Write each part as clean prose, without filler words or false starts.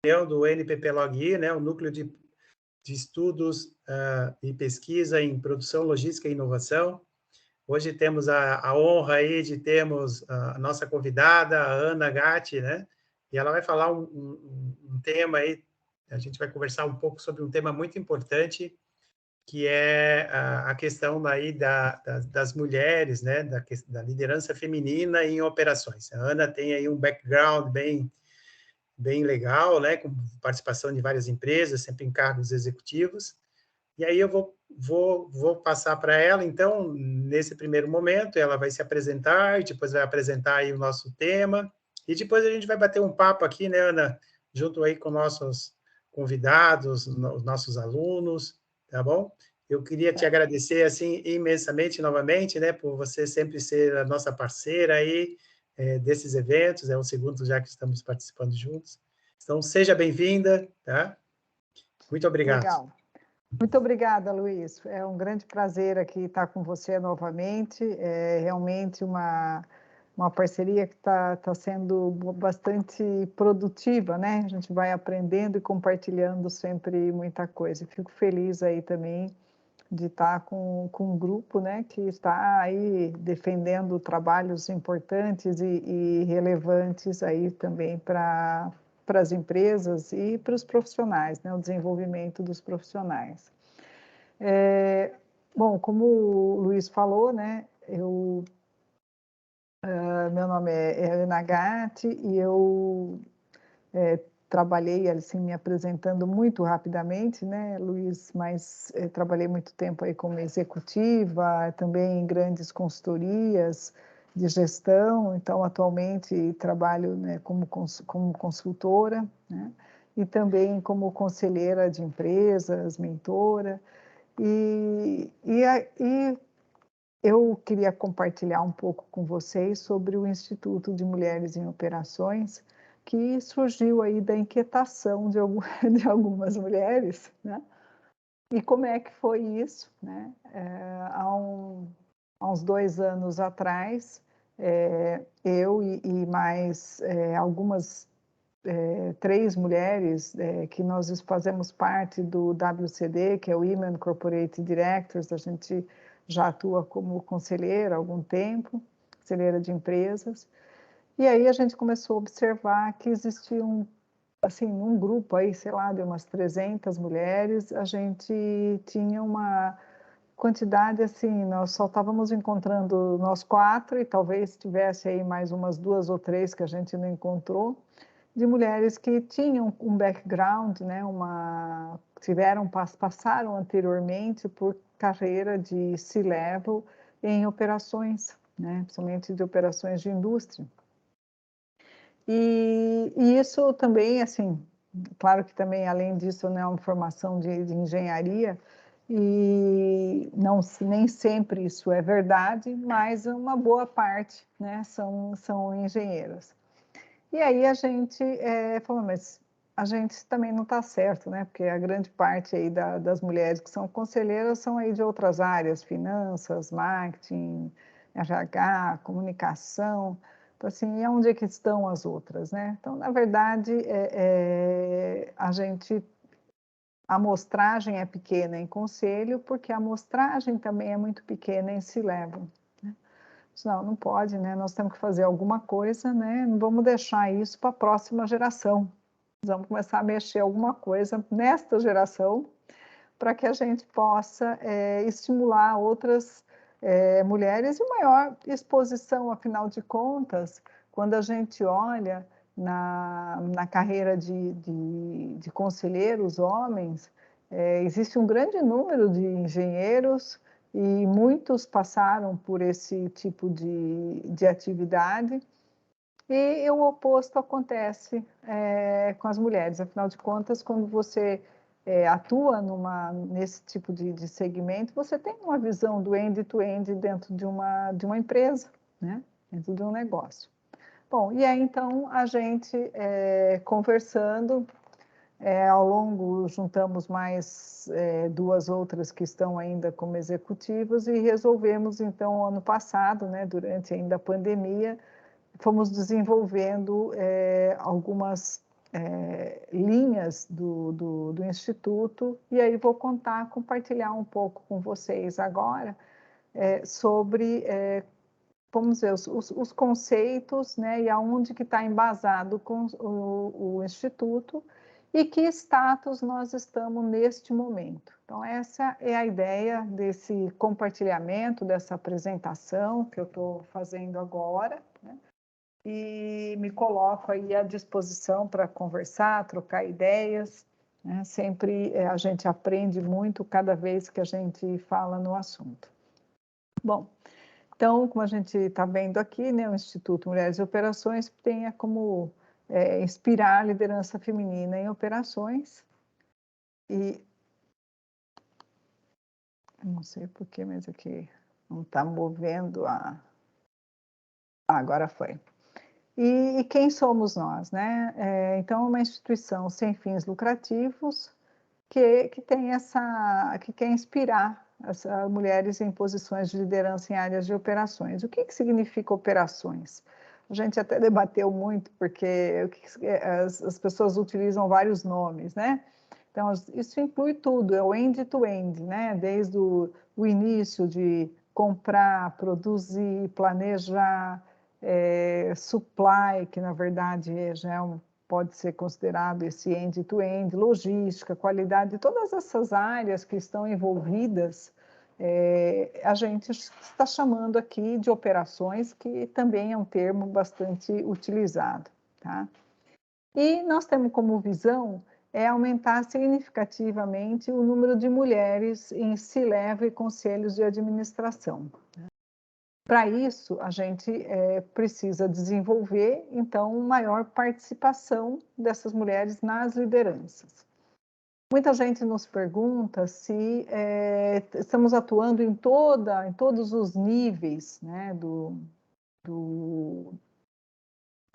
do NPP-LOG-I, né, o Núcleo de Estudos e Pesquisa em Produção, Logística e Inovação. Hoje temos a honra aí de termos a nossa convidada, a Ana Gatti, né? E ela vai falar um tema aí, a gente vai conversar um pouco sobre um tema muito importante, que é a questão aí das mulheres, né? Da liderança feminina em operações. A Ana tem aí um background bem legal, né? Com participação de várias empresas, sempre em cargos executivos. E aí eu vou passar para ela, então, nesse primeiro momento, ela vai se apresentar, e depois vai apresentar aí o nosso tema, e depois a gente vai bater um papo aqui, né, Ana, junto aí com nossos convidados, os nossos alunos, tá bom? Eu queria te agradecer, assim, imensamente, novamente, né, por você sempre ser a nossa parceira aí, desses eventos, é o segundo já que estamos participando juntos. Então, seja bem-vinda, tá? Muito obrigado. Legal. Muito obrigada, Luiz. É um grande prazer aqui estar com você novamente. É realmente uma parceria que está sendo bastante produtiva, né? A gente vai aprendendo e compartilhando sempre muita coisa. Fico feliz aí também de estar com um grupo, né, que está aí defendendo trabalhos importantes e relevantes aí também para as empresas e para os profissionais, né, o desenvolvimento dos profissionais. Bom, como o Luiz falou, né, meu nome é Ana Gatti e eu trabalhei, assim, me apresentando muito rapidamente, né, Luiz, mas trabalhei muito tempo aí como executiva, também em grandes consultorias de gestão, então atualmente trabalho, né, como consultora, né, e também como conselheira de empresas, mentora, e eu queria compartilhar um pouco com vocês sobre o Instituto de Mulheres em Operações, que surgiu aí da inquietação de algumas mulheres, né? E como é que foi isso, né? Há uns 2 anos atrás, eu e mais algumas 3 mulheres que nós fazemos parte do WCD, que é o Women Corporate Directors, a gente já atua como conselheira há algum tempo, conselheira de empresas, e aí a gente começou a observar que existia assim, um grupo aí, sei lá, de umas 300 mulheres, a gente tinha uma quantidade assim, nós só estávamos encontrando nós 4 e talvez tivesse aí mais umas 2 ou 3 que a gente não encontrou, de mulheres que tinham um background, né, passaram anteriormente por carreira de C-level em operações, né, principalmente de operações de indústria. E isso também, assim, claro que também, além disso, né, é uma formação de engenharia, e nem sempre isso é verdade, mas uma boa parte, né, são engenheiras. E aí a gente falou, mas a gente também não está certo, né? Porque a grande parte aí das mulheres que são conselheiras são aí de outras áreas, finanças, marketing, RH, comunicação. Então, assim, e onde é que estão as outras, né? Então, na verdade, a amostragem é pequena em conselho, porque a amostragem também é muito pequena em C-level. Não pode, né? Nós temos que fazer alguma coisa, né? Não vamos deixar isso para a próxima geração. Vamos começar a mexer alguma coisa nesta geração para que a gente possa estimular outras mulheres e maior exposição, afinal de contas, quando a gente olha na carreira de conselheiros homens, existe um grande número de engenheiros e muitos passaram por esse tipo de atividade, e o oposto acontece com as mulheres. Afinal de contas, quando você atua nesse tipo de segmento, você tem uma visão do end-to-end dentro de uma empresa, né? Dentro de um negócio. Bom, e aí então a gente conversando, ao longo juntamos mais 2 outras que estão ainda como executivos e resolvemos então ano passado, né, durante ainda a pandemia, fomos desenvolvendo algumas linhas do Instituto, e aí vou compartilhar um pouco com vocês agora sobre, vamos dizer, os conceitos, né, e aonde que está embasado com o Instituto e que status nós estamos neste momento. Então, essa é a ideia desse compartilhamento, dessa apresentação que eu estou fazendo agora, né? E me coloco aí à disposição para conversar, trocar ideias, né? Sempre a gente aprende muito cada vez que a gente fala no assunto. Bom, então, como a gente está vendo aqui, né, o Instituto Mulheres e Operações tem como inspirar a liderança feminina em operações. E não sei porquê, mas aqui não está movendo a... agora foi. E quem somos nós, né? Então, é uma instituição sem fins lucrativos que tem que quer inspirar as mulheres em posições de liderança em áreas de operações. O que significa operações? A gente até debateu muito, porque as pessoas utilizam vários nomes, né? Então, isso inclui tudo, é o end-to-end, né? Desde o início de comprar, produzir, planejar, supply, que na verdade já pode ser considerado esse end-to-end, logística, qualidade, todas essas áreas que estão envolvidas, a gente está chamando aqui de operações, que também é um termo bastante utilizado, tá? E nós temos como visão aumentar significativamente o número de mulheres em C-level e conselhos de administração. Para isso, a gente precisa desenvolver, então, maior participação dessas mulheres nas lideranças. Muita gente nos pergunta se estamos atuando em todos os níveis, né,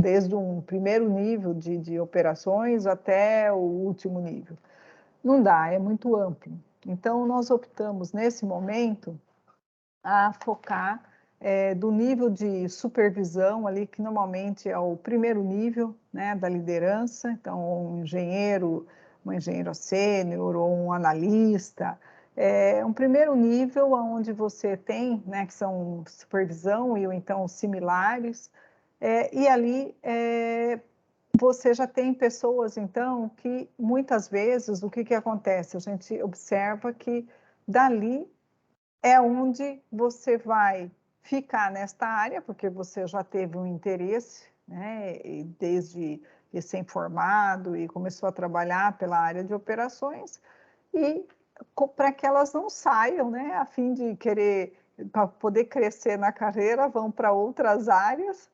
desde um primeiro nível de operações até o último nível. Não dá, é muito amplo. Então, nós optamos, nesse momento, a focar do nível de supervisão ali, que normalmente é o primeiro nível, né, da liderança, então um engenheiro, uma engenheira sênior ou um analista, um primeiro nível onde você tem, né, que são supervisão e ou então similares, e ali você já tem pessoas, então, que muitas vezes o que acontece? A gente observa que dali é onde você vai ficar nesta área, porque você já teve um interesse, né, desde recém-formado e começou a trabalhar pela área de operações, e para que elas não saiam, né, a fim de querer, para poder crescer na carreira, vão para outras áreas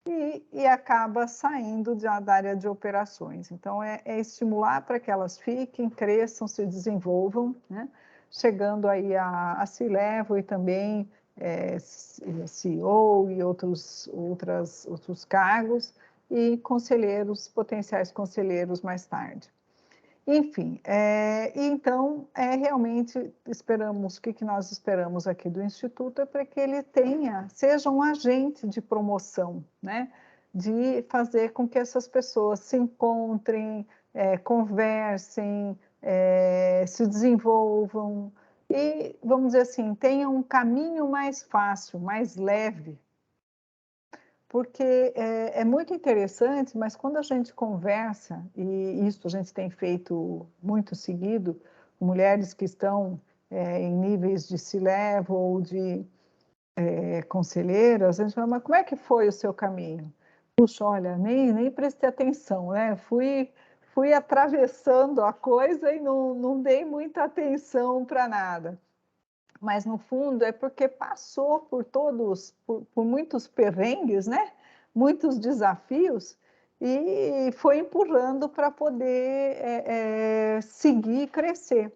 e acaba saindo da área de operações. Então, é estimular para que elas fiquem, cresçam, se desenvolvam, né? Chegando aí a C-level e também CEO e outros cargos, e conselheiros, potenciais conselheiros mais tarde. Enfim, então, realmente esperamos, o que nós esperamos aqui do Instituto é para que ele seja um agente de promoção, né? De fazer com que essas pessoas se encontrem, conversem, se desenvolvam e, vamos dizer assim, tenham um caminho mais fácil, mais leve, porque é muito interessante, mas quando a gente conversa, e isso a gente tem feito muito seguido, mulheres que estão em níveis de C-level ou de conselheiras, a gente fala, mas como é que foi o seu caminho? Puxa, olha, nem prestei atenção, né? Fui atravessando a coisa e não dei muita atenção para nada. Mas, no fundo, é porque passou por muitos perrengues, né? Muitos desafios, e foi empurrando para poder seguir e crescer.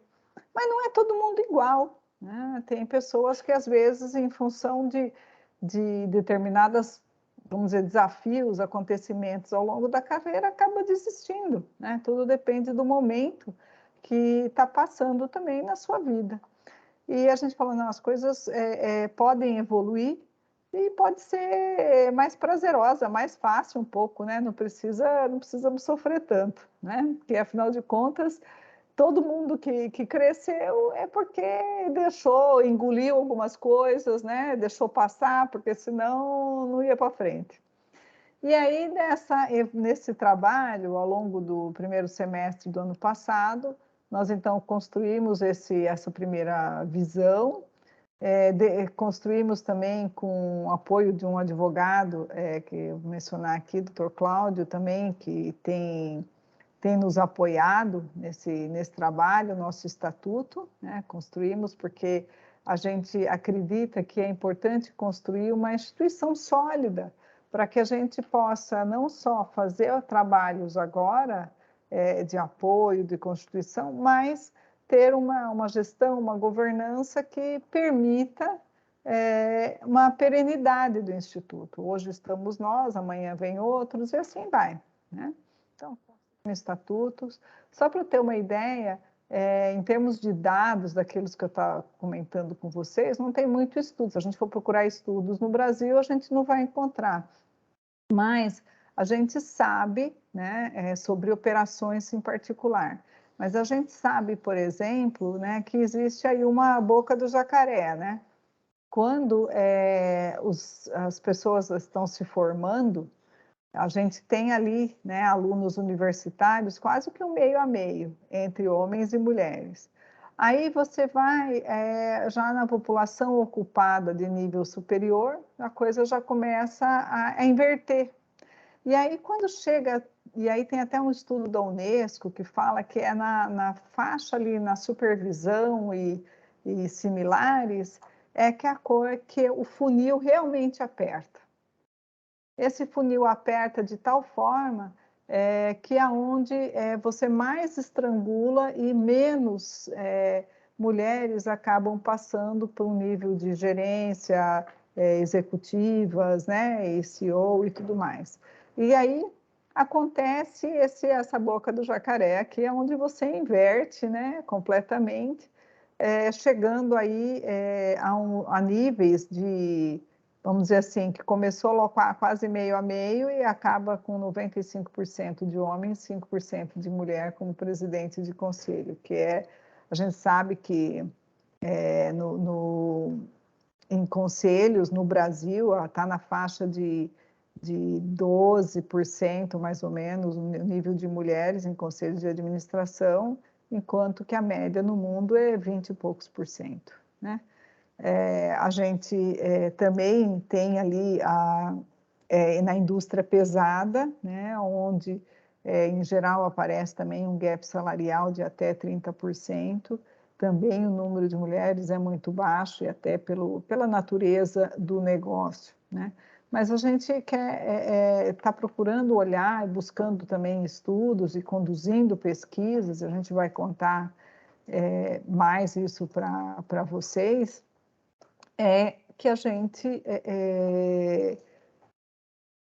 Mas não é todo mundo igual, né? Tem pessoas que, às vezes, em função de determinadas, vamos dizer, desafios, acontecimentos ao longo da carreira, acaba desistindo, né? Tudo depende do momento que está passando também na sua vida. E a gente fala, não, as coisas podem evoluir, e pode ser mais prazerosa, mais fácil um pouco, né? Não precisamos sofrer tanto, né? Porque, afinal de contas, todo mundo que cresceu é porque engoliu algumas coisas, né? Deixou passar, porque senão não ia para frente. E aí, nesse trabalho, ao longo do primeiro semestre do ano passado, nós então construímos essa primeira visão, construímos também com o apoio de um advogado, que eu vou mencionar aqui, Dr. Cláudio também, que tem nos apoiado nesse trabalho, nosso estatuto, né? Construímos porque a gente acredita que é importante construir uma instituição sólida para que a gente possa não só fazer trabalhos agora de apoio, de constituição, mas ter uma gestão, uma governança que permita uma perenidade do Instituto. Hoje estamos nós, amanhã vem outros, e assim vai, né? Então, estatutos. Só para ter uma ideia, em termos de dados, daqueles que eu estava comentando com vocês, não tem muito estudo. Se a gente for procurar estudos no Brasil, a gente não vai encontrar. Mas a gente sabe, né, sobre operações em particular. Mas a gente sabe, por exemplo, né, que existe aí uma boca do jacaré, né? Quando as pessoas estão se formando, a gente tem ali, né, alunos universitários, quase que um meio a meio, entre homens e mulheres. Aí você vai, já na população ocupada de nível superior, a coisa já começa a inverter. E aí, quando chega, e aí tem até um estudo da Unesco que fala que é na faixa ali, na supervisão e similares, que o funil realmente aperta. Esse funil aperta de tal forma que é onde você mais estrangula e menos mulheres acabam passando para um nível de gerência, executivas, né, e CEO e tudo mais. E aí acontece essa boca do jacaré, que é onde você inverte, né, completamente, chegando aí a níveis de, vamos dizer assim, que começou quase meio a meio e acaba com 95% de homens, 5% de mulher como presidente de conselho, a gente sabe que em conselhos no Brasil está na faixa de 12%, mais ou menos, o nível de mulheres em conselhos de administração, enquanto que a média no mundo é 20 e poucos por cento, né? A gente também tem ali na indústria pesada, né, onde, em geral, aparece também um gap salarial de até 30%, também o número de mulheres é muito baixo, e até pela natureza do negócio, né? Mas a gente está procurando olhar e buscando também estudos e conduzindo pesquisas, a gente vai contar mais isso para vocês, que a gente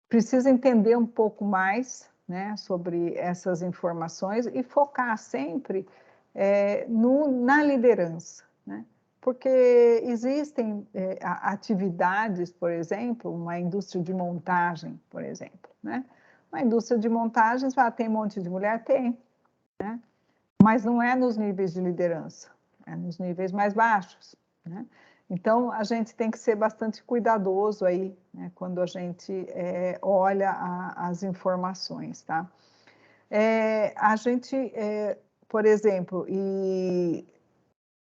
precisa entender um pouco mais, né, sobre essas informações e focar sempre na liderança, né? Porque existem atividades, por exemplo, uma indústria de montagem, por exemplo, né? Uma indústria de montagens, tem um monte de mulher? Tem, né? Mas não é nos níveis de liderança, é nos níveis mais baixos, né? Então, a gente tem que ser bastante cuidadoso aí, né, quando a gente olha as informações, tá? A gente, por exemplo, e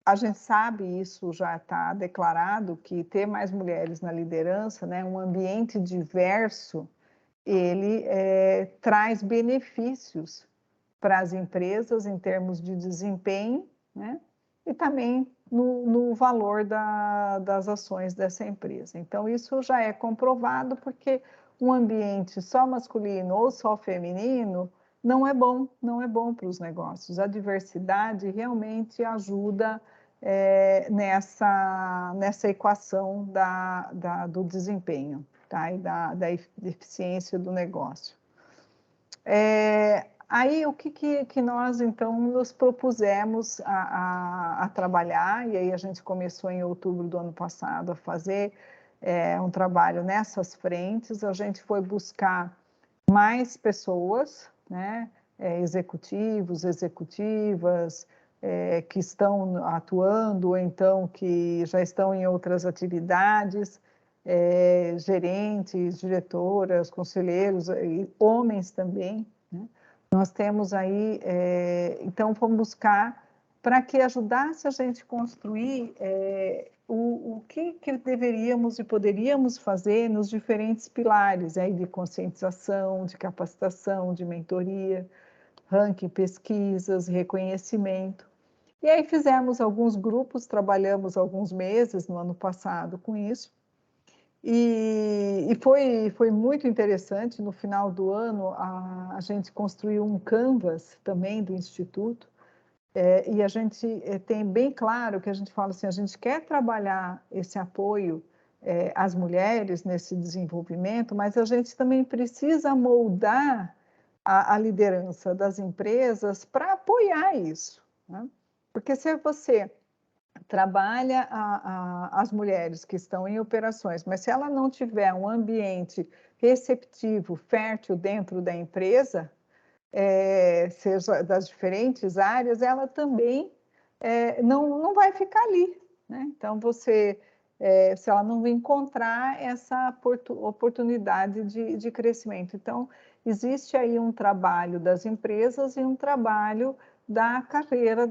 a gente sabe, isso já está declarado, que ter mais mulheres na liderança, né, um ambiente diverso, ele traz benefícios para as empresas em termos de desempenho, né, e também no valor das ações dessa empresa. Então, isso já é comprovado, porque um ambiente só masculino ou só feminino não é bom para os negócios. A diversidade realmente ajuda nessa equação do desempenho, tá? E da eficiência do negócio. Aí, o que nós, então, nos propusemos a trabalhar, e aí a gente começou em outubro do ano passado a fazer, um trabalho nessas frentes. A gente foi buscar mais pessoas, né, executivos, executivas, que estão atuando, ou então que já estão em outras atividades, gerentes, diretoras, conselheiros, e homens também, né? Nós temos aí, então, vamos buscar para que ajudasse a gente construir o que deveríamos e poderíamos fazer nos diferentes pilares aí de conscientização, de capacitação, de mentoria, ranking, pesquisas, reconhecimento. E aí fizemos alguns grupos, trabalhamos alguns meses no ano passado com isso, e foi muito interessante. No final do ano, a gente construiu um canvas também do Instituto, e a gente tem bem claro que a gente fala assim, a gente quer trabalhar esse apoio às mulheres nesse desenvolvimento, mas a gente também precisa moldar a liderança das empresas para apoiar isso, né? Porque se você trabalha as mulheres que estão em operações, mas se ela não tiver um ambiente receptivo, fértil dentro da empresa, seja das diferentes áreas, ela também não vai ficar ali, né? Então, se ela não encontrar essa oportunidade de crescimento. Então, existe aí um trabalho das empresas e um trabalho da carreira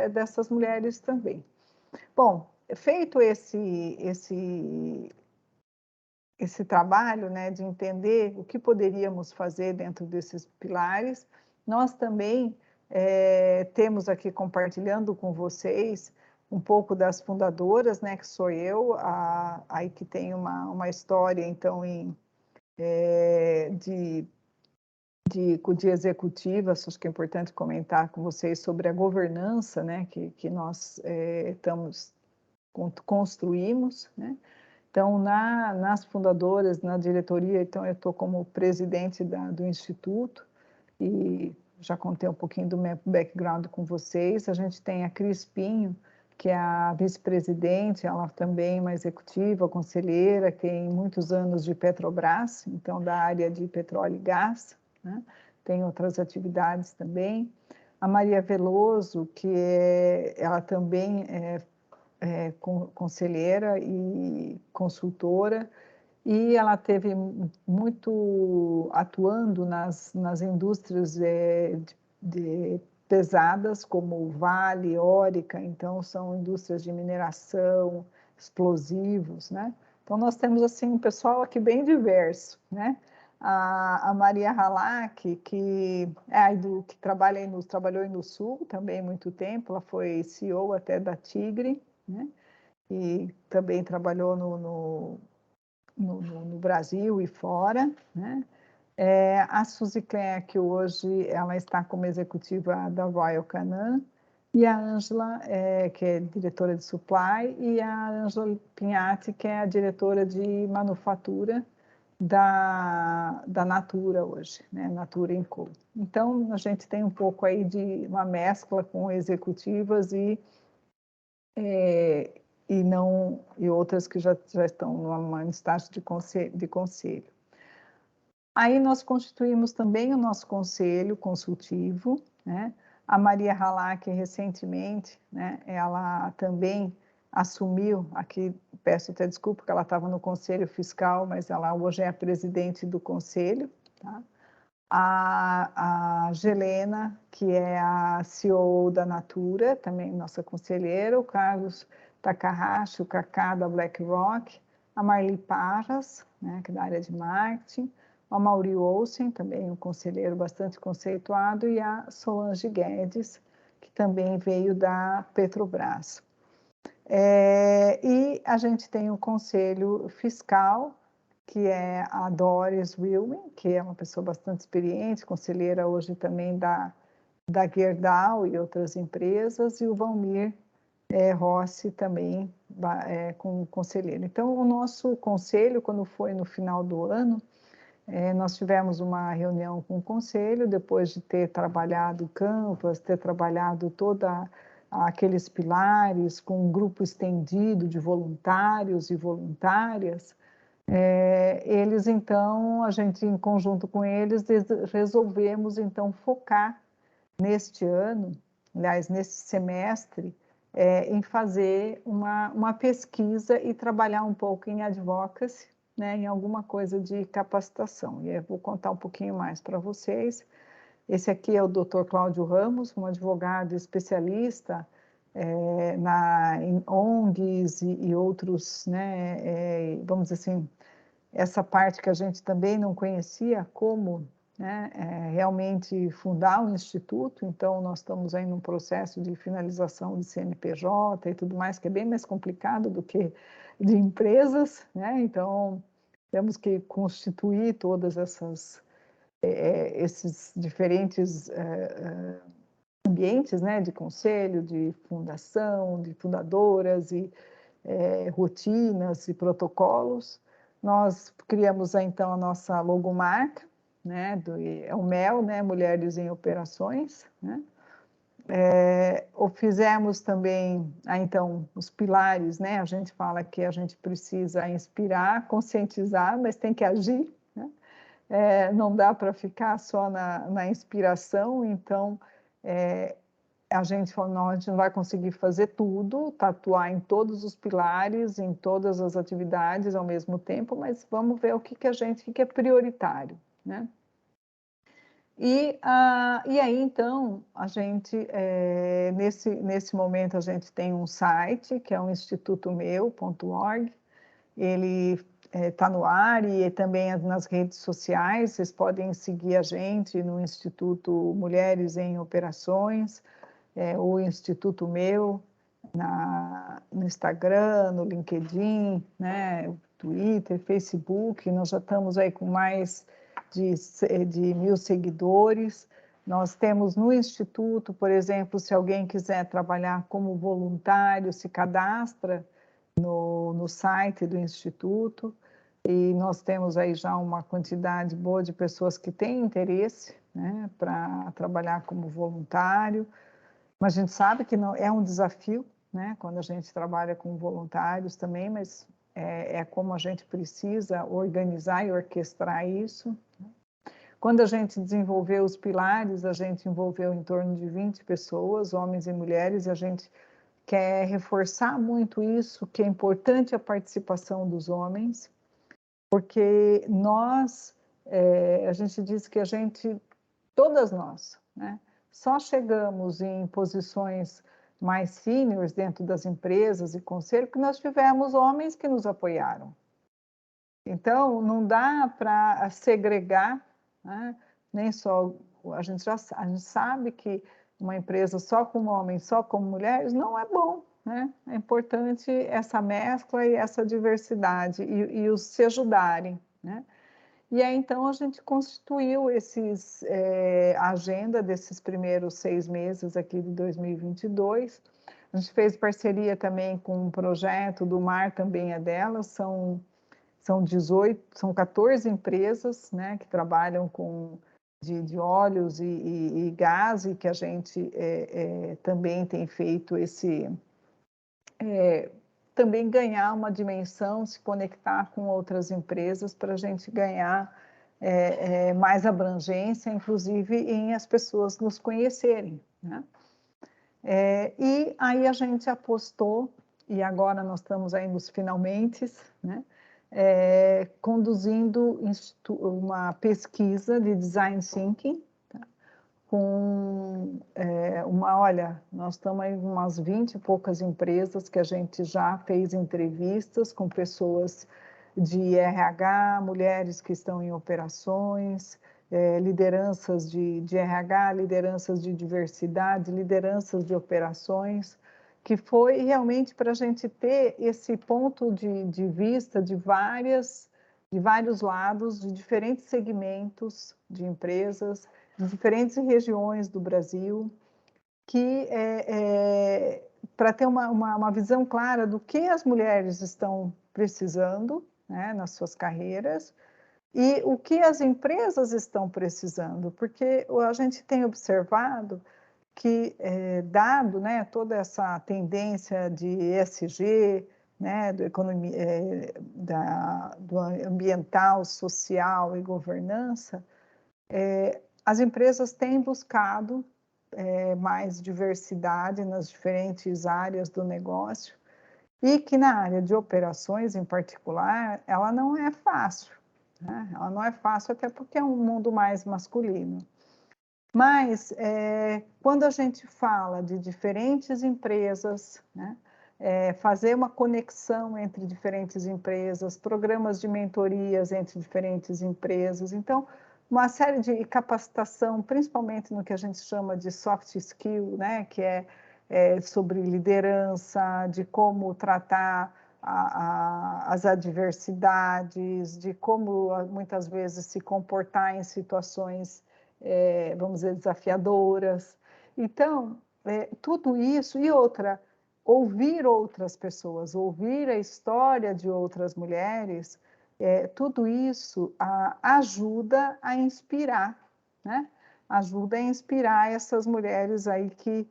dessas mulheres também. Bom, feito esse trabalho, né, de entender o que poderíamos fazer dentro desses pilares, nós também temos aqui compartilhando com vocês um pouco das fundadoras, né, que sou eu, aí que tem uma história, então, de executiva. Acho que é importante comentar com vocês sobre a governança, né, que nós construímos, né? Então, nas fundadoras, na diretoria, então, eu estou como presidente do Instituto, e já contei um pouquinho do meu background com vocês. A gente tem a Cris Pinho, que é a vice-presidente, ela também é uma executiva, conselheira, tem muitos anos de Petrobras, então, da área de petróleo e gás, né? Tem outras atividades também. A Maria Veloso, que ela também conselheira e consultora, e ela teve muito atuando nas indústrias pesadas, como Vale, Orica, então são indústrias de mineração, explosivos, né? Então nós temos assim um pessoal aqui bem diverso, né? A Maria Halak, que trabalhou aí no Sul também há muito tempo, ela foi CEO até da Tigre, né? E também trabalhou no Brasil e fora, né? A Suzy Clare, que hoje ela está como executiva da Royal Canin, e a Ângela, que é diretora de supply, e a Ângela Pinhatti, que é a diretora de manufatura da Natura hoje, né? Natura & Co. Então, a gente tem um pouco aí de uma mescla com executivas e outras que já estão numa estágio de conselho. Aí nós constituímos também o nosso conselho consultivo, né? A Maria Halak, recentemente, né, ela também assumiu, aqui peço até desculpa, porque ela estava no Conselho Fiscal, mas ela hoje é a presidente do Conselho, tá? A Gelena, que é a CEO da Natura, também nossa conselheira, o Carlos Takahashi, o Kaká da BlackRock, a Marli Parras, né, que é da área de marketing, a Mauri Olsen, também um conselheiro bastante conceituado, e a Solange Guedes, que também veio da Petrobras. E a gente tem o Conselho Fiscal, que é a Doris Wilwin, que é uma pessoa bastante experiente, conselheira hoje também da Gerdau e outras empresas, e o Valmir Rossi também como conselheiro. Então, o nosso conselho, quando foi no final do ano, nós tivemos uma reunião com o conselho, depois de ter trabalhado o Canvas, ter trabalhado toda aqueles pilares com um grupo estendido de voluntários e voluntárias, eles então, a gente em conjunto com eles, resolvemos então focar neste ano, aliás, nesse semestre, em fazer uma pesquisa e trabalhar um pouco em advocacy, né, em alguma coisa de capacitação. E eu vou contar um pouquinho mais para vocês. Esse aqui é o Dr. Cláudio Ramos, um advogado especialista em ONGs e outros, né, vamos dizer assim, essa parte que a gente também não conhecia, como, né, realmente fundar um instituto. Então, nós estamos aí num processo de finalização de CNPJ e tudo mais, que é bem mais complicado do que de empresas, né? Então, temos que constituir todas esses diferentes ambientes, né, de conselho, de fundação, de fundadoras e rotinas e protocolos. Nós criamos então a nossa logomarca, né, é o MEL, né, Mulheres em Operações, né? Fizemos também, então, os pilares, né? A gente fala que a gente precisa inspirar, conscientizar, mas tem que agir, né? Não dá para ficar só na inspiração, então, a gente falou, não, a gente não vai conseguir fazer tudo, tatuar em todos os pilares, em todas as atividades ao mesmo tempo, mas vamos ver o que é prioritário, né? E aí, então, a gente, nesse momento, a gente tem um site, que é o institutomeu.org, ele está no ar e também nas redes sociais, vocês podem seguir a gente no Instituto Mulheres em Operações, o Instituto Meu, no Instagram, no LinkedIn, né, Twitter, Facebook. Nós já estamos aí com mais de 1.000 seguidores. Nós temos no Instituto, por exemplo, se alguém quiser trabalhar como voluntário, se cadastra no site do Instituto, e nós temos aí já uma quantidade boa de pessoas que têm interesse, né, para trabalhar como voluntário. Mas a gente sabe que não é um desafio, né, quando a gente trabalha com voluntários também, mas é como a gente precisa organizar e orquestrar isso. Quando a gente desenvolveu os pilares, a gente envolveu em torno de 20 pessoas, homens e mulheres, e a gente quer reforçar muito isso, que é importante a participação dos homens, porque a gente diz que todas nós, né, só chegamos em posições mais seniors dentro das empresas e conselho porque nós tivemos homens que nos apoiaram. Então, não dá para segregar, né? Nem só a gente sabe que uma empresa só com homens, só com mulheres, não é bom, né? É importante essa mescla e essa diversidade e os se ajudarem, né? E aí, então, a gente constituiu a agenda desses primeiros 6 meses aqui de 2022. A gente fez parceria também com um projeto do Mar Também é Dela, são 14 empresas, né, que trabalham de óleos e gás, e que a gente também tem feito também ganhar uma dimensão, se conectar com outras empresas para a gente ganhar mais abrangência, inclusive em as pessoas nos conhecerem, né? E aí a gente apostou, e agora nós estamos aí nos finalmente, né? Conduzindo uma pesquisa de Design Thinking, olha, nós estamos aí umas 20 e poucas empresas que a gente já fez entrevistas com pessoas de RH, mulheres que estão em operações, lideranças de RH, lideranças de diversidade, lideranças de operações, que foi realmente para a gente ter esse ponto de vista de vários lados, de diferentes segmentos de empresas, de diferentes regiões do Brasil, que para ter uma visão clara do que as mulheres estão precisando, né, nas suas carreiras, e o que as empresas estão precisando, porque a gente tem observado que, dado, né, toda essa tendência de ESG, né, do ambiental, social e governança, as empresas têm buscado mais diversidade nas diferentes áreas do negócio, e que na área de operações, em particular, ela não é fácil, né? Ela não é fácil até porque é um mundo mais masculino. Mas, quando a gente fala de diferentes empresas, né, fazer uma conexão entre diferentes empresas, programas de mentorias entre diferentes empresas, então, uma série de capacitação, principalmente no que a gente chama de soft skill, né, que é sobre liderança, de como tratar as adversidades, de como muitas vezes se comportar em situações, vamos dizer, desafiadoras. Então, tudo isso, e outra, ouvir outras pessoas, ouvir a história de outras mulheres, tudo isso ajuda a inspirar, né? Ajuda a inspirar essas mulheres aí que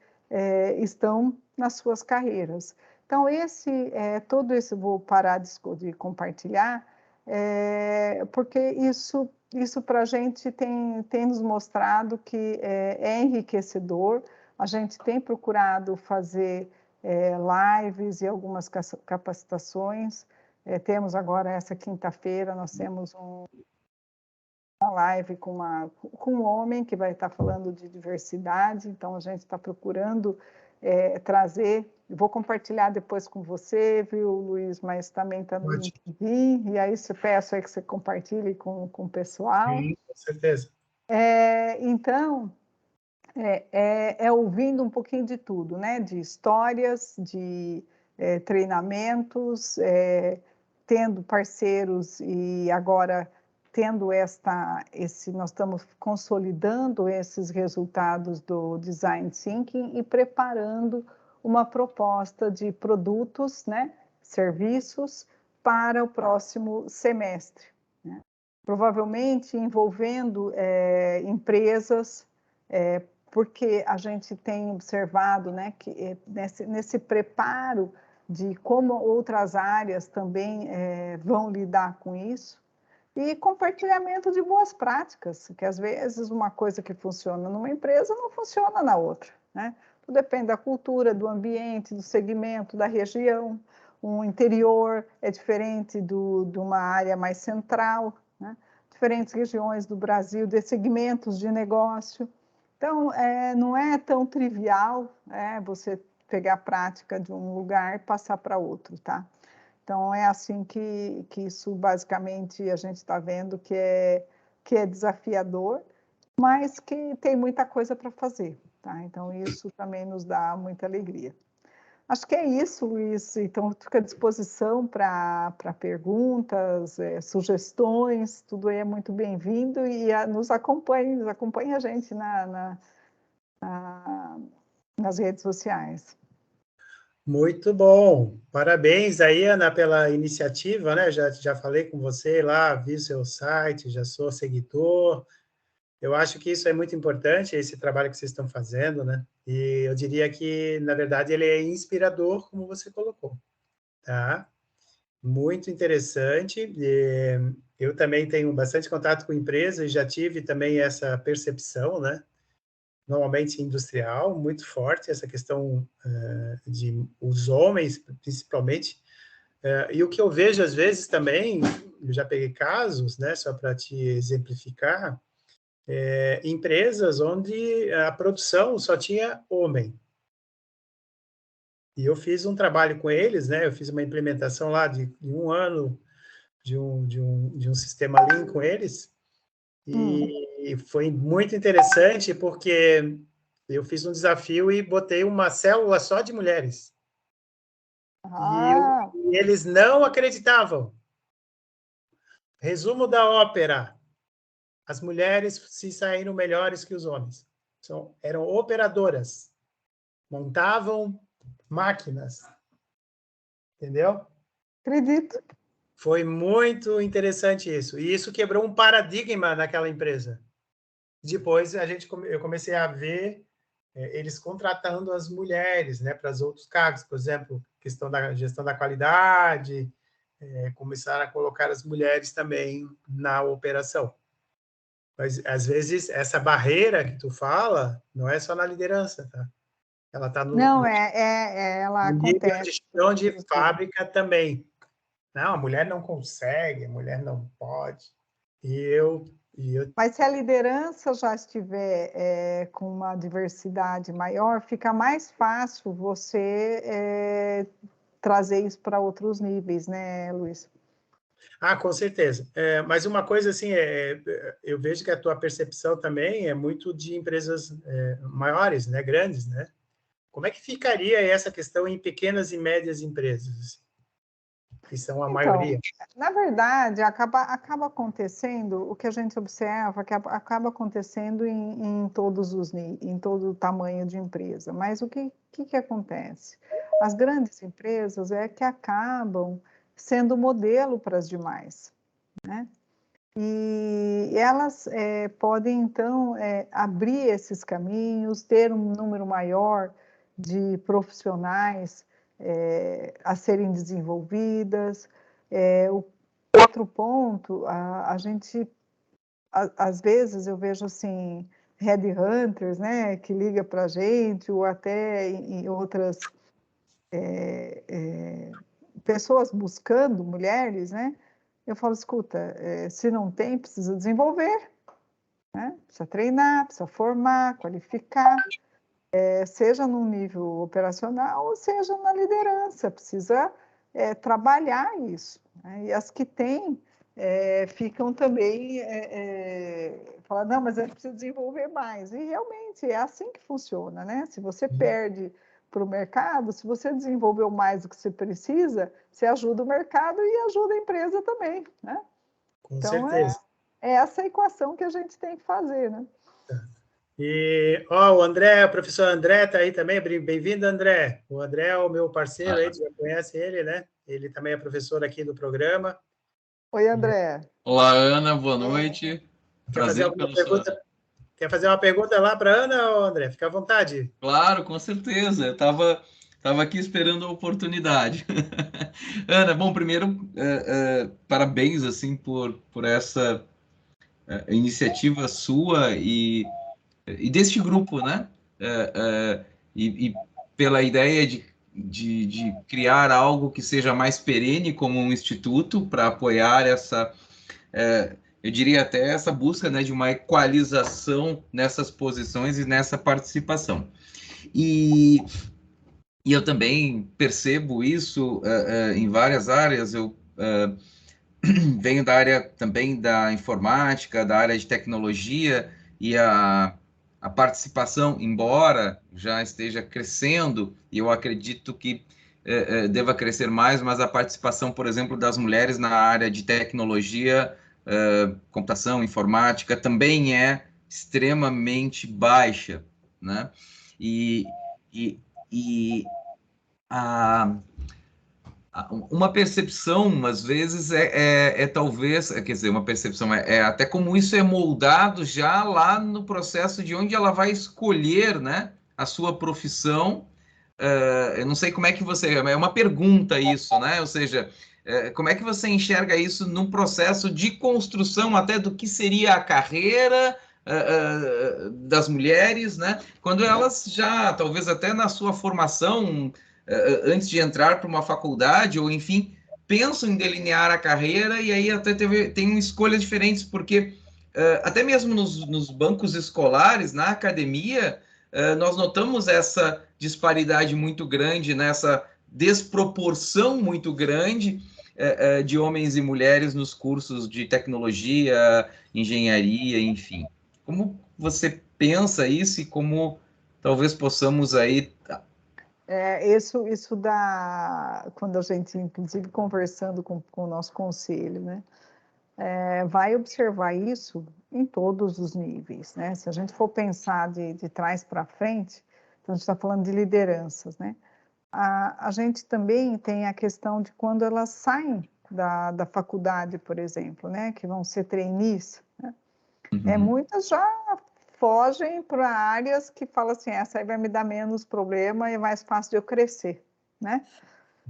estão nas suas carreiras. Então, todo esse vou parar de compartilhar, porque isso para a gente tem nos mostrado que é enriquecedor. A gente tem procurado fazer lives e algumas capacitações. Temos agora, essa quinta-feira, nós temos uma live com um homem que vai estar falando de diversidade, então a gente está procurando trazer, vou compartilhar depois com você, viu, Luiz, mas também está no LinkedIn, e aí peço aí que você compartilhe com o pessoal. Sim, com certeza. Então, ouvindo um pouquinho de tudo, né? De histórias, de treinamentos, tendo parceiros e agora tendo nós estamos consolidando esses resultados do Design Thinking e preparando uma proposta de produtos, né? Serviços para o próximo semestre, né? Provavelmente envolvendo empresas, porque a gente tem observado, né, que nesse preparo de como outras áreas também vão lidar com isso, e compartilhamento de boas práticas, que às vezes uma coisa que funciona numa empresa não funciona na outra, né? Tudo depende da cultura, do ambiente, do segmento, da região. Um interior é diferente de uma área mais central, né? Diferentes regiões do Brasil, de segmentos de negócio. Então, não é tão trivial você pegar a prática de um lugar e passar para outro, tá? Então, é assim que isso, basicamente, a gente está vendo que é desafiador, mas que tem muita coisa para fazer, tá? Então, isso também nos dá muita alegria. Acho que é isso, Luiz. Então, fico à disposição para perguntas, sugestões, tudo aí é muito bem-vindo e nos acompanhe a gente nas redes sociais. Muito bom. Parabéns aí, Ana, pela iniciativa, né? Já falei com você lá, vi o seu site, já sou seguidor. Eu acho que isso é muito importante, esse trabalho que vocês estão fazendo, né? E eu diria que, na verdade, ele é inspirador, como você colocou, tá? Muito interessante. Eu também tenho bastante contato com empresas e já tive também essa percepção, né? Normalmente industrial, muito forte, essa questão de os homens, principalmente. E o que eu vejo, às vezes, também, eu já peguei casos, né, só para te exemplificar, empresas onde a produção só tinha homem. E eu fiz um trabalho com eles, né, eu fiz uma implementação lá de um ano de um sistema Lean com eles, e foi muito interessante porque eu fiz um desafio e botei uma célula só de mulheres. E eles não acreditavam. Resumo da ópera: as mulheres se saíram melhores que os homens. Eram operadoras, montavam máquinas. Entendeu? Acredito. Foi muito interessante isso. E isso quebrou um paradigma naquela empresa. Depois eu comecei a ver eles contratando as mulheres, né, para os outros cargos, por exemplo, questão da gestão da qualidade, começaram a colocar as mulheres também na operação. Mas, às vezes, essa barreira que tu fala não é só na liderança, tá? Ela está Não, ela no nível de acontece. gestão de fábrica também. Não, a mulher não consegue, a mulher não pode. Mas se a liderança já estiver com uma diversidade maior, fica mais fácil você trazer isso para outros níveis, né, Luiz? Com certeza. Mas uma coisa assim, eu vejo que a tua percepção também é muito de empresas maiores, né, grandes, né? Como é que ficaria essa questão em pequenas e médias empresas, que são a Então, maioria? na verdade, acaba acontecendo o que a gente observa, que acaba acontecendo em todos em todo o tamanho de empresa. Mas o que acontece? As grandes empresas é que acabam sendo modelo para as demais, né? E elas podem, então, abrir esses caminhos, ter um número maior de profissionais a serem desenvolvidas. O outro ponto, às vezes eu vejo assim, headhunters, né, que liga para a gente, ou até em outras pessoas buscando mulheres, né? Eu falo, escuta, se não tem, precisa desenvolver, né? Precisa treinar, precisa formar, qualificar, seja no nível operacional ou seja na liderança, precisa trabalhar isso, né? E as que têm ficam também falando, não, mas a gente precisa desenvolver mais. E realmente é assim que funciona, né? Se você perde para o mercado, se você desenvolveu mais do que você precisa, você ajuda o mercado e ajuda a empresa também, né? Com Então, certeza. é essa equação que a gente tem que fazer, né? E, o André, o professor André está aí também. Bem-vindo, André. O André é o meu parceiro aí, tu já conhece ele, né? Ele também é professor aqui do programa. Oi, André. Olá, Ana, boa noite. Quer fazer Prazer alguma pelo sua... pergunta? Quer fazer uma pergunta lá para a Ana, André? Fica à vontade. Claro, com certeza. Eu tava aqui esperando a oportunidade. Ana, bom, primeiro, parabéns, assim, por essa iniciativa sua e deste grupo, né? E pela ideia de criar algo que seja mais perene como um instituto para apoiar essa eu diria até essa busca, né, de uma equalização nessas posições e nessa participação. E, e eu também percebo isso em várias áreas. Eu venho da área também da informática, da área de tecnologia, e a participação, embora já esteja crescendo, e eu acredito que deva crescer mais, mas a participação, por exemplo, das mulheres na área de tecnologia, computação, informática, também é extremamente baixa, né? E, e, e uma percepção, às vezes, talvez, quer dizer, uma percepção, até como isso é moldado já lá no processo de onde ela vai escolher, né, a sua profissão. Eu não sei como é que você... É uma pergunta isso, né? Ou seja, como é que você enxerga isso num processo de construção até do que seria a carreira das mulheres, né? Quando elas já, talvez até na sua formação, antes de entrar para uma faculdade, ou enfim, pensam em delinear a carreira e aí até tem escolhas diferentes, porque até mesmo nos bancos escolares, na academia, nós notamos essa disparidade muito grande, nessa desproporção muito grande de homens e mulheres nos cursos de tecnologia, engenharia, enfim. Como você pensa isso e como talvez possamos aí... Isso dá, quando a gente, inclusive, conversando com o nosso conselho, né? Vai observar isso em todos os níveis, né? Se a gente for pensar de trás para frente, então a gente está falando de lideranças, né? A gente também tem a questão de quando elas saem da faculdade, por exemplo, né? Que vão ser trainees, né? Uhum. Muitas já fogem para áreas que falam assim, essa aí vai me dar menos problema e é mais fácil de eu crescer, né?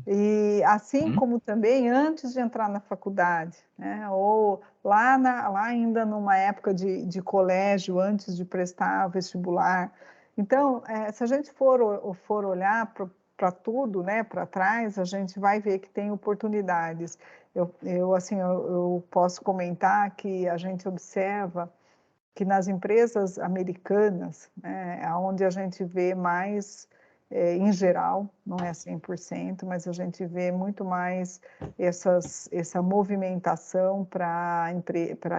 E assim como também antes de entrar na faculdade, né? Ou lá ainda numa época de colégio, antes de prestar vestibular. Então, se a gente for olhar para tudo, né, para trás, a gente vai ver que tem oportunidades. Eu posso comentar que a gente observa que nas empresas americanas, né, onde a gente vê mais, em geral, não é 100%, mas a gente vê muito mais essa movimentação para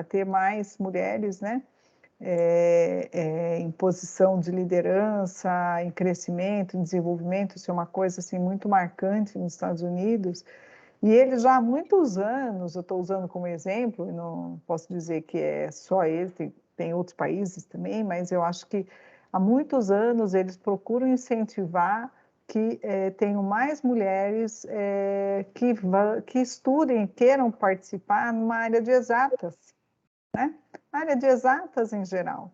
ter mais mulheres, né, em posição de liderança, em crescimento, em desenvolvimento. Isso é uma coisa assim, muito marcante nos Estados Unidos. E eles já há muitos anos, eu estou usando como exemplo, e não posso dizer que é só ele, tem outros países também, mas eu acho que há muitos anos eles procuram incentivar que tenham mais mulheres que estudem, queiram participar numa área de exatas, né? Na área de exatas em geral.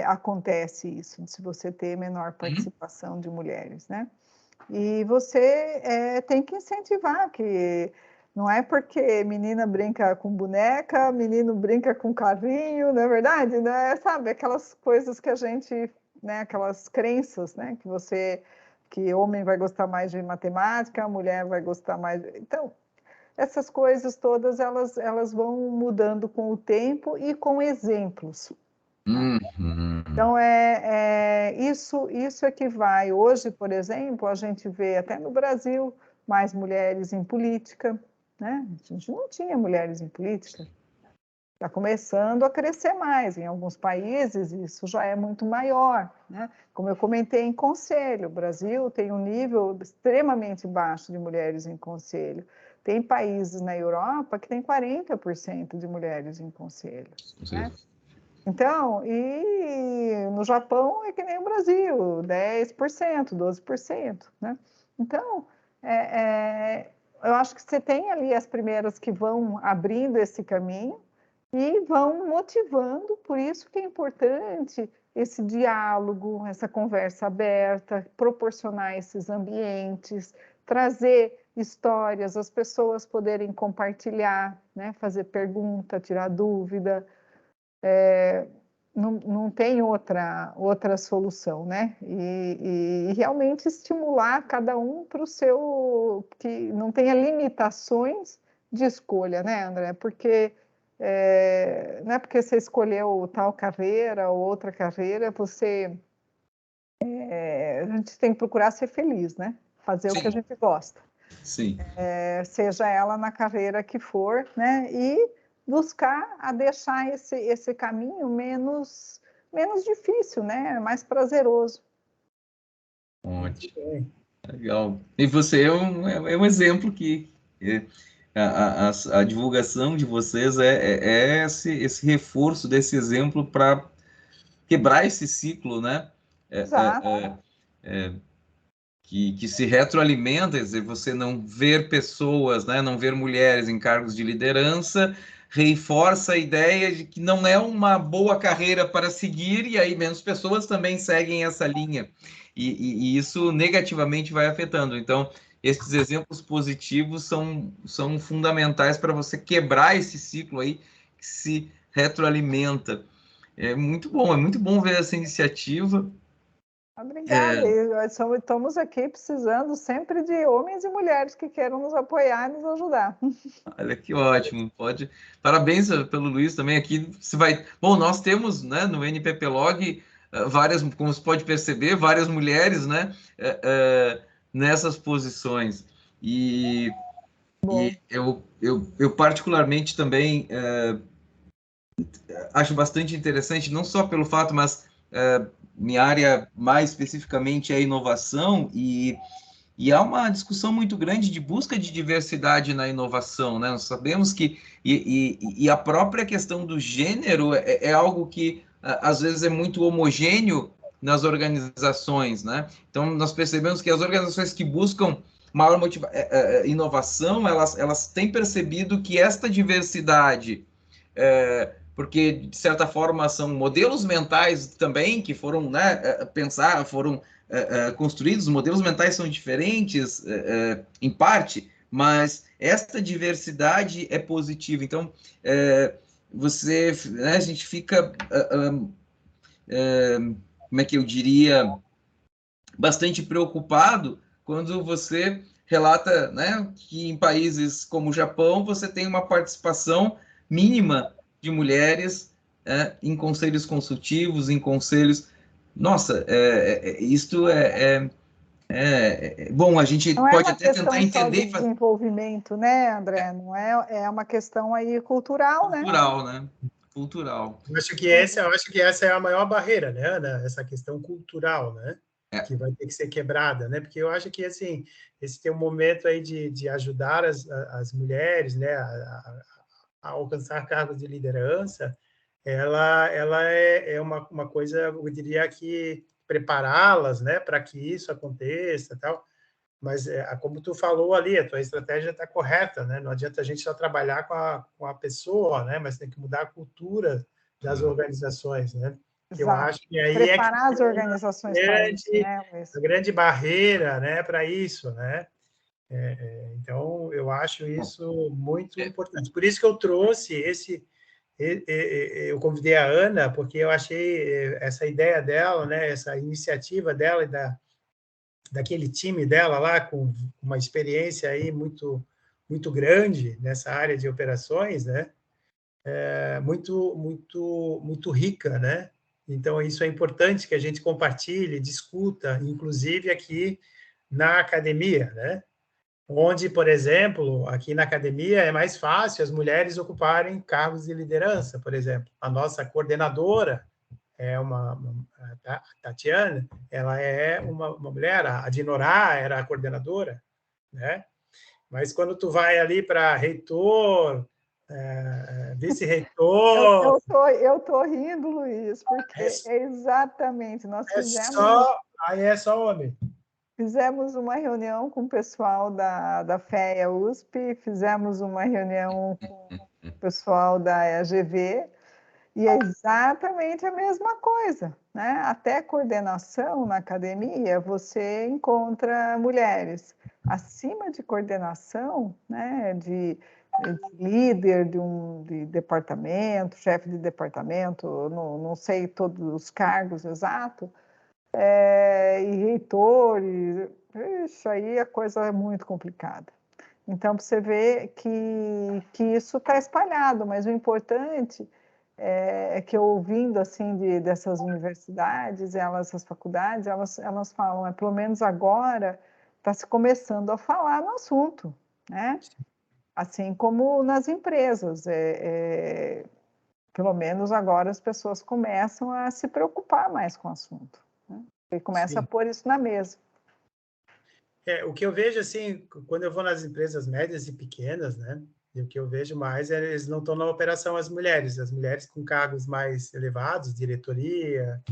Acontece isso, se você ter menor participação de mulheres, né? E você tem que incentivar, que não é porque menina brinca com boneca, menino brinca com carrinho, não é verdade? Né? Sabe, aquelas coisas que a gente, né, aquelas crenças, né, que homem vai gostar mais de matemática, a mulher vai gostar mais... Então, essas coisas todas, elas vão mudando com o tempo e com exemplos. Então, isso é que vai. Hoje, por exemplo, a gente vê até no Brasil mais mulheres em política, né? A gente não tinha mulheres em política. Está começando a crescer mais. Em alguns países, isso já é muito maior, né? Como eu comentei, em conselho. O Brasil tem um nível extremamente baixo de mulheres em conselho. Tem países na Europa que tem 40% de mulheres em conselho, né? Então, e no Japão é que nem o Brasil, 10%, 12%, né? Então, eu acho que você tem ali as primeiras que vão abrindo esse caminho e vão motivando, por isso que é importante esse diálogo, essa conversa aberta, proporcionar esses ambientes, trazer histórias, as pessoas poderem compartilhar, né? Fazer pergunta, tirar dúvida. Não tem outra solução, né? E realmente estimular cada um para o seu... que não tenha limitações de escolha, né, André? Porque não é porque você escolheu tal carreira ou outra carreira, a gente tem que procurar ser feliz, né? Fazer o que a gente gosta. Sim. Seja ela na carreira que for, né? E buscar a deixar esse caminho menos difícil, né? Mais prazeroso. Ótimo. Legal. E você é um exemplo que a divulgação de vocês é esse reforço desse exemplo para quebrar esse ciclo, né? Exato. Que se retroalimenta, quer dizer, você não ver pessoas, né, não ver mulheres em cargos de liderança, reforça a ideia de que não é uma boa carreira para seguir, e aí menos pessoas também seguem essa linha. E isso negativamente vai afetando. Então, esses exemplos positivos são fundamentais para você quebrar esse ciclo aí que se retroalimenta. É muito bom ver essa iniciativa. Obrigada. Estamos aqui precisando sempre de homens e mulheres que queiram nos apoiar e nos ajudar. Olha que ótimo. Parabéns pelo Luiz também aqui. Você vai. Bom, nós temos, né, no NPP Log várias, como você pode perceber, várias mulheres, né, nessas posições. E eu particularmente também acho bastante interessante, não só pelo fato, mas minha área mais especificamente é inovação e há uma discussão muito grande de busca de diversidade na inovação, né? Nós sabemos que e a própria questão do gênero é algo que às vezes é muito homogêneo nas organizações, né? Então nós percebemos que as organizações que buscam maior inovação, elas têm percebido que esta diversidade porque, de certa forma, são modelos mentais também que foram, né, foram construídos, os modelos mentais são diferentes, em parte, mas esta diversidade é positiva. Então, você, né, a gente fica, como é que eu diria, bastante preocupado quando você relata, né, que em países como o Japão você tem uma participação mínima de mulheres em conselhos consultivos, em conselhos. Nossa, isto bom. A gente Não é pode uma até tentar questão só de entender desenvolvimento, né, André? Não é, é uma questão aí cultural, né? cultural, né? Cultural. Eu acho que essa é a maior barreira, né, Ana? Essa questão cultural, né? Que vai ter que ser quebrada, né? Porque eu acho que, assim, esse tem um momento aí de ajudar as mulheres, né, a alcançar cargos de liderança, ela é uma coisa, eu diria que prepará-las, né, para que isso aconteça, tal. Mas, como tu falou ali, a tua estratégia está correta, né? Não adianta a gente só trabalhar com a pessoa, né? Mas tem que mudar a cultura das organizações, né? Que eu Exato. acho que aí é que Preparar as organizações para isso, né, Luiz? a grande barreira, né, para isso, né? Então, eu acho Bom, isso muito importante. Por isso que eu trouxe eu convidei a Ana, porque eu achei essa ideia dela, né, essa iniciativa dela e daquele time dela lá, com uma experiência aí muito grande nessa área de operações, né? Muito rica, né? Então, isso é importante que a gente compartilhe, discuta, inclusive aqui na academia, né? Onde, por exemplo, aqui na academia é mais fácil as mulheres ocuparem cargos de liderança, por exemplo. A nossa coordenadora é a Tatiana, ela é uma mulher, a Dinorá era a coordenadora, né? Mas quando tu vai ali para reitor, vice-reitor, Eu tô rindo, Luiz, é, porque é exatamente, nós aí é só homem. fizemos uma reunião com o pessoal da FEA USP, fizemos uma reunião com o pessoal da EAGV, e é exatamente a mesma coisa, né? Até coordenação na academia, você encontra mulheres. Acima de coordenação, né, de líder de departamento, chefe de departamento, não sei todos os cargos exatos, e reitor, isso aí a coisa é muito complicada. Então, você vê que isso está espalhado, mas o importante é que eu ouvindo assim dessas universidades, essas faculdades, elas falam, pelo menos agora está se começando a falar no assunto, né? Assim como nas empresas, pelo menos agora as pessoas começam a se preocupar mais com o assunto, né? E começa a Sim. pôr isso na mesa. O que eu vejo, assim, quando eu vou nas empresas médias e pequenas, né? E o que eu vejo mais é eles não estão na operação as mulheres com cargos mais elevados, diretoria,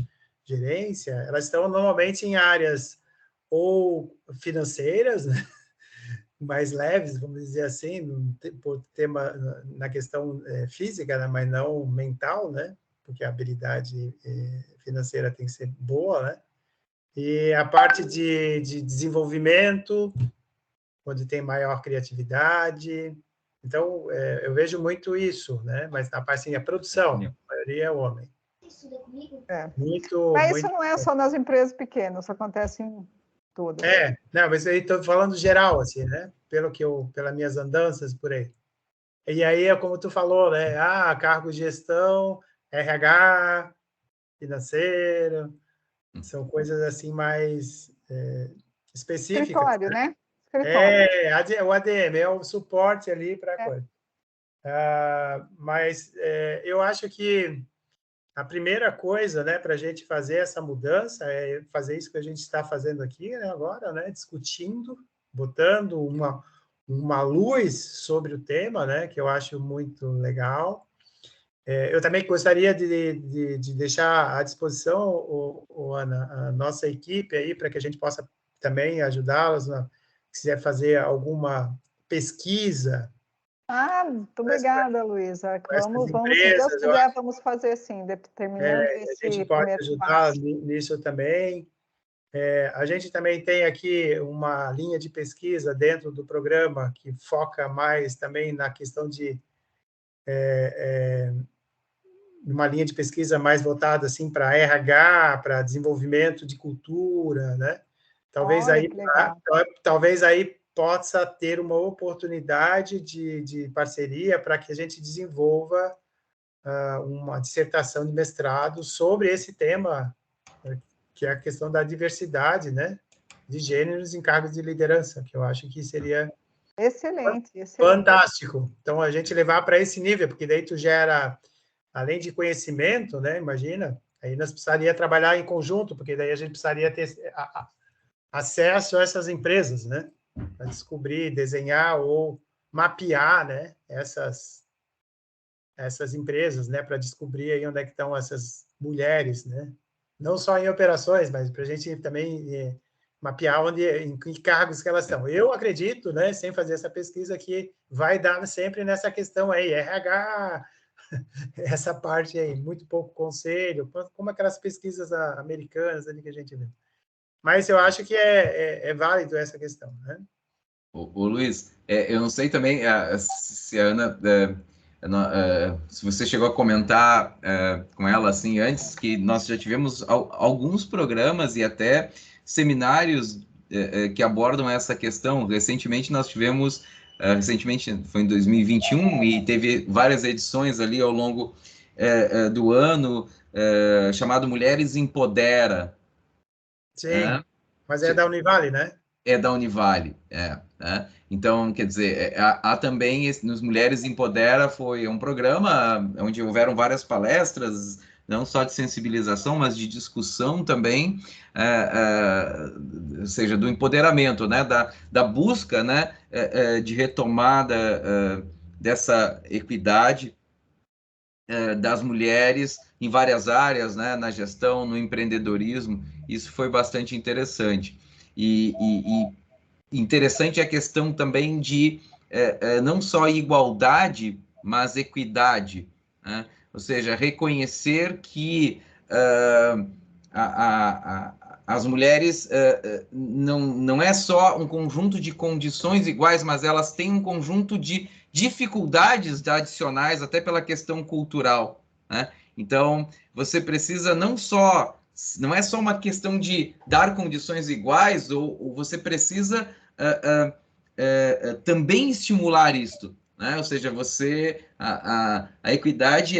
gerência, elas estão normalmente em áreas ou financeiras, né? Mais leves, vamos dizer assim, por tema na questão física, né? Mas não mental, né? Porque a habilidade financeira tem que ser boa, né? E a parte de desenvolvimento, onde tem maior criatividade. Então, eu vejo muito isso, né? Mas na parte assim, a produção, a maioria é homem. É. Muito, Mas isso muito. não é só nas empresas pequenas, isso acontece em todas. Não, mas aí estou falando geral, assim, né? Pelas minhas andanças por aí. E aí é como tu falou, né? Cargo de gestão, RH, financeiro, são coisas assim mais específicas. Escritório, né? Escritório. O ADM é o suporte ali para a É. coisa. Mas eu acho que a primeira coisa, né, para a gente fazer essa mudança é fazer isso que a gente está fazendo aqui, né, agora, né, discutindo, botando uma luz sobre o tema, né, que eu acho muito legal. Eu também gostaria de deixar à disposição, Ana, a nossa equipe aí, para que a gente possa também ajudá-las, se quiser fazer alguma pesquisa Muito obrigada, Luísa. Vamos, se empresas, Deus quiser, vamos fazer sim, terminando a gente pode ajudar nisso também. A gente também tem aqui uma linha de pesquisa dentro do programa que foca mais também na questão de uma linha de pesquisa mais voltada assim para RH, para desenvolvimento de cultura, né? Talvez aí possa ter uma oportunidade de parceria para que a gente desenvolva uma dissertação de mestrado sobre esse tema, que é a questão da diversidade, né, de gêneros em cargos de liderança, que eu acho que seria excelente. Fantástico. Então, a gente levar para esse nível, porque daí tu gera, além de conhecimento, né, imagina, aí nós precisaria trabalhar em conjunto, porque daí a gente precisaria ter acesso a essas empresas, né, para descobrir, desenhar ou mapear, né, essas empresas, né, para descobrir aí onde é que estão essas mulheres, né, não só em operações, mas para a gente também mapear em que cargos que elas estão. Eu acredito, né, sem fazer essa pesquisa, que vai dar sempre nessa questão aí, RH, essa parte aí, muito pouco conselho, como aquelas pesquisas americanas ali que a gente vê. Mas eu acho que é válido essa questão, né? Ô Luiz, eu não sei também se a Ana, se você chegou a comentar com ela assim antes, que nós já tivemos alguns programas e até seminários que abordam essa questão. Recentemente nós tivemos, recentemente foi em 2021 e teve várias edições ali ao longo do ano, chamado Mulheres Empodera. Sim, mas é da Univale, né? É da Univale, né? Então, quer dizer, há também, nos Mulheres Empodera, foi um programa onde houveram várias palestras, não só de sensibilização, mas de discussão também, ou seja, do empoderamento, né? Da busca, né? De retomada dessa equidade das mulheres em várias áreas, né? Na gestão, no empreendedorismo, isso foi bastante interessante. E interessante a questão também de não só igualdade, mas equidade, né? Ou seja, reconhecer que as mulheres não é só um conjunto de condições iguais, mas elas têm um conjunto de dificuldades adicionais, até pela questão cultural, né? Então, você precisa não é só uma questão de dar condições iguais, ou você precisa também estimular isto, né? Ou seja, a equidade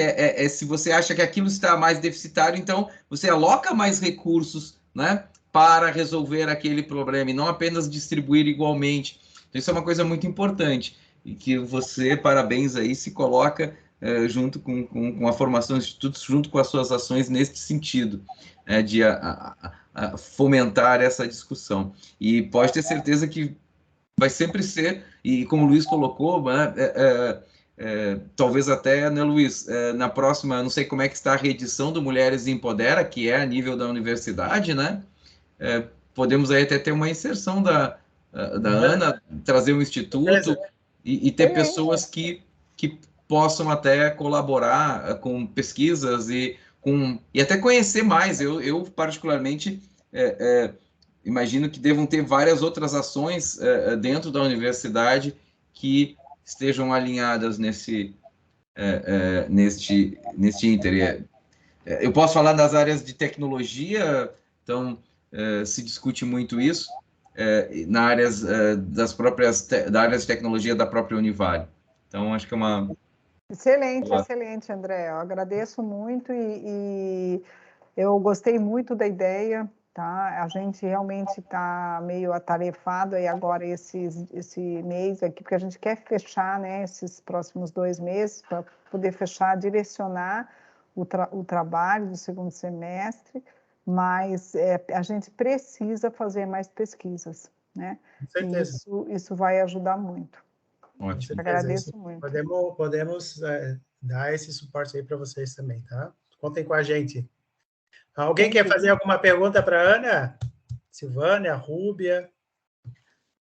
se você acha que aquilo está mais deficitário, então você aloca mais recursos, né, para resolver aquele problema e não apenas distribuir igualmente. Então, isso é uma coisa muito importante e que você, parabéns aí, se coloca junto com a formação dos institutos, junto com as suas ações nesse sentido, de fomentar essa discussão. E pode ter certeza que vai sempre ser, e como o Luiz colocou, né, talvez até, né, Luiz, na próxima, não sei como é que está a reedição do Mulheres Empodera, que é a nível da universidade, né? Podemos aí até ter uma inserção da Ana, trazer um instituto e ter pessoas que possam até colaborar com pesquisas e até conhecer mais. Eu particularmente, imagino que devam ter várias outras ações dentro da universidade que estejam alinhadas neste ínter. Eu posso falar das áreas de tecnologia, então se discute muito isso na áreas da área de tecnologia da própria Univale. Então acho que é uma excelente, André. Eu agradeço muito e eu gostei muito da ideia. Tá? A gente realmente está meio atarefado aí agora esse mês aqui, porque a gente quer fechar, né, esses próximos 2 meses para poder fechar, direcionar o trabalho do segundo semestre, mas a gente precisa fazer mais pesquisas, né? Com certeza. E isso vai ajudar muito. Ótimo. Agradeço muito. Podemos dar esse suporte aí para vocês também, tá? Contem com a gente. Alguém quer fazer alguma pergunta para a Ana? Silvânia, Rúbia?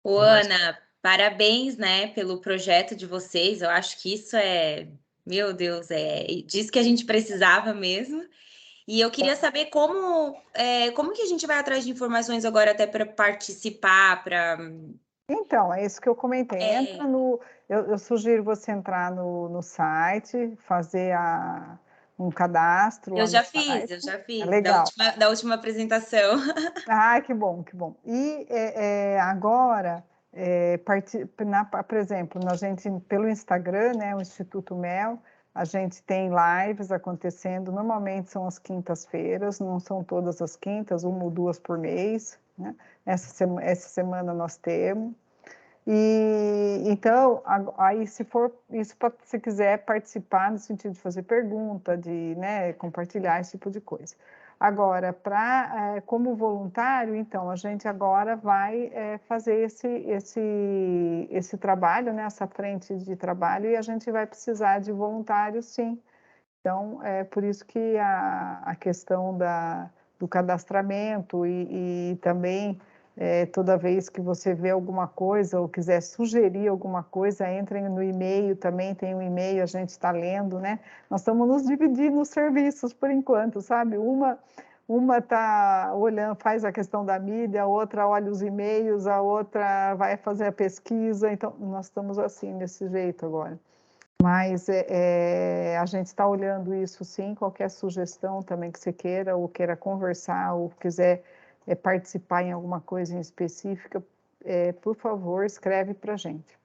Ana, parabéns, né, pelo projeto de vocês. Eu acho que isso meu Deus, disso que a gente precisava mesmo. E eu queria saber como que a gente vai atrás de informações agora até para participar, para... Então, é isso que eu comentei. Entra eu sugiro você entrar no site, fazer um cadastro lá Eu no já site. fiz, É legal. da última apresentação. Ah, que bom, que bom. E agora, por exemplo, pelo Instagram, né, o Instituto Mel, a gente tem lives acontecendo, normalmente são as quintas-feiras, não são todas as quintas, uma ou duas por mês, né? Essa semana nós temos. E então, aí se for isso, se quiser participar no sentido de fazer pergunta, de, né, compartilhar esse tipo de coisa. Agora, como voluntário, então, a gente agora vai fazer esse trabalho, né, essa frente de trabalho, e a gente vai precisar de voluntários, sim. Então, é por isso que a questão do cadastramento e também toda vez que você vê alguma coisa ou quiser sugerir alguma coisa, entrem no e-mail, também tem um e-mail, a gente está lendo, né? Nós estamos nos dividindo os serviços por enquanto, sabe? Uma está olhando, faz a questão da mídia, a outra olha os e-mails, a outra vai fazer a pesquisa, então nós estamos assim, desse jeito agora. Mas a gente está olhando isso sim, qualquer sugestão também que você queira, ou queira conversar, ou quiser participar em alguma coisa em específica, por favor, escreve para a gente.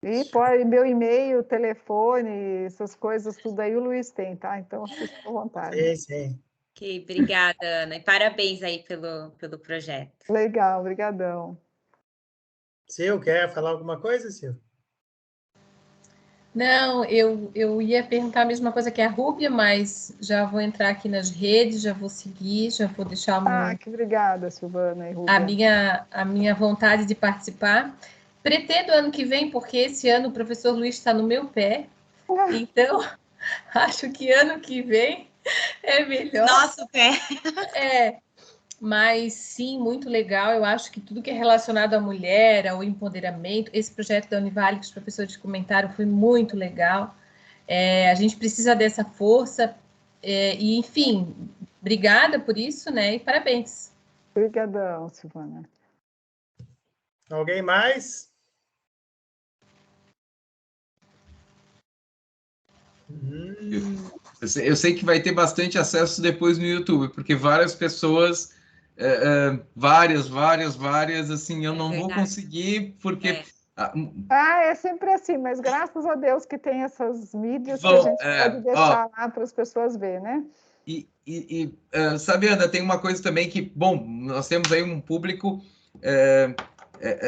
E pode, meu e-mail, telefone, essas coisas, tudo aí o Luiz tem, tá? Então, assista à vontade. Sim, sim. Ok, obrigada, Ana. E parabéns aí pelo projeto. Legal, brigadão. Sil, quer falar alguma coisa, Sil? Não, eu ia perguntar a mesma coisa que a Rúbia, mas já vou entrar aqui nas redes, já vou seguir, já vou deixar Que obrigada, Silvana e Rúbia. a minha vontade de participar. Pretendo ano que vem, porque esse ano o professor Luiz está no meu pé, então acho que ano que vem é melhor. Nosso pé! Mas sim, muito legal. Eu acho que tudo que é relacionado à mulher, ao empoderamento, esse projeto da Univale que os professores comentaram foi muito legal. A gente precisa dessa força e, enfim, obrigada por isso, né? E parabéns. Obrigadão, Silvana. Alguém mais? Eu sei que vai ter bastante acesso depois no YouTube, porque várias pessoas, várias, assim, eu não vou conseguir, porque... É sempre assim, mas graças a Deus que tem essas mídias que a gente pode deixar lá para as pessoas verem, né? Sabe, Ana, tem uma coisa também que, bom, nós temos aí um público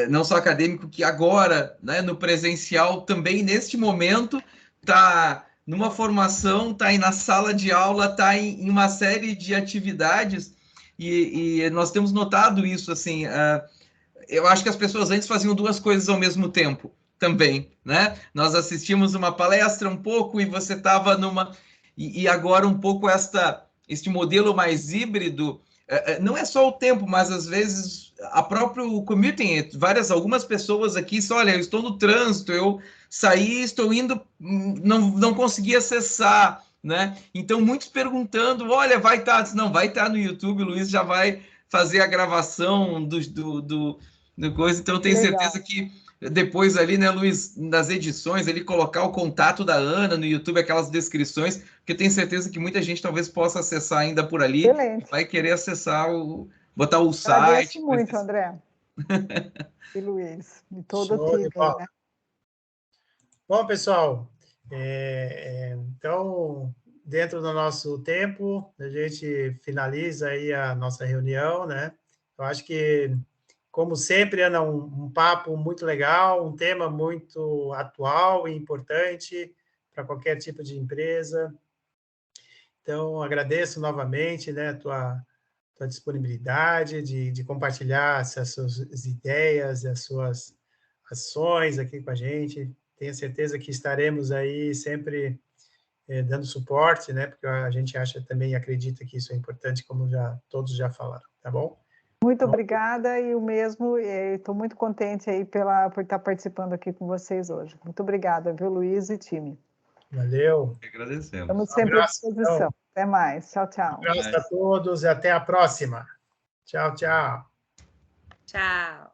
não só acadêmico, que agora, né, no presencial, também neste momento, está numa formação, está aí na sala de aula, está em uma série de atividades, e nós temos notado isso, assim, eu acho que as pessoas antes faziam duas coisas ao mesmo tempo, também, né? Nós assistimos uma palestra um pouco e você estava numa... E agora um pouco este modelo mais híbrido, não é só o tempo, mas às vezes a próprio commuting, algumas pessoas aqui, olha, eu estou no trânsito, eu saí, estou indo, não consegui acessar, né? Então muitos perguntando, olha, vai estar, não, vai estar no YouTube, o Luiz já vai fazer a gravação do coisa, então eu tenho certeza que depois ali, né, Luiz, nas edições, ele colocar o contato da Ana no YouTube, aquelas descrições, porque eu tenho certeza que muita gente talvez possa acessar ainda por ali, vai querer acessar, botar o site. Agradeço muito, André. E Luiz, e todo o time, né? Bom, pessoal, então, dentro do nosso tempo, a gente finaliza aí a nossa reunião, né? Eu acho que, como sempre, Ana, um papo muito legal, um tema muito atual e importante para qualquer tipo de empresa. Então, agradeço novamente, né, a tua disponibilidade de compartilhar essas suas ideias, as suas ações aqui com a gente. Tenho certeza que estaremos aí sempre dando suporte, né? Porque a gente acha também e acredita que isso é importante, como todos já falaram, tá bom? Muito obrigada e o mesmo, estou muito contente aí por estar participando aqui com vocês hoje. Muito obrigada, viu, Luiz e time. Valeu. Agradecemos. Estamos sempre à disposição. Então. Até mais. Tchau, tchau. Um abraço a todos e até a próxima. Tchau, tchau. Tchau.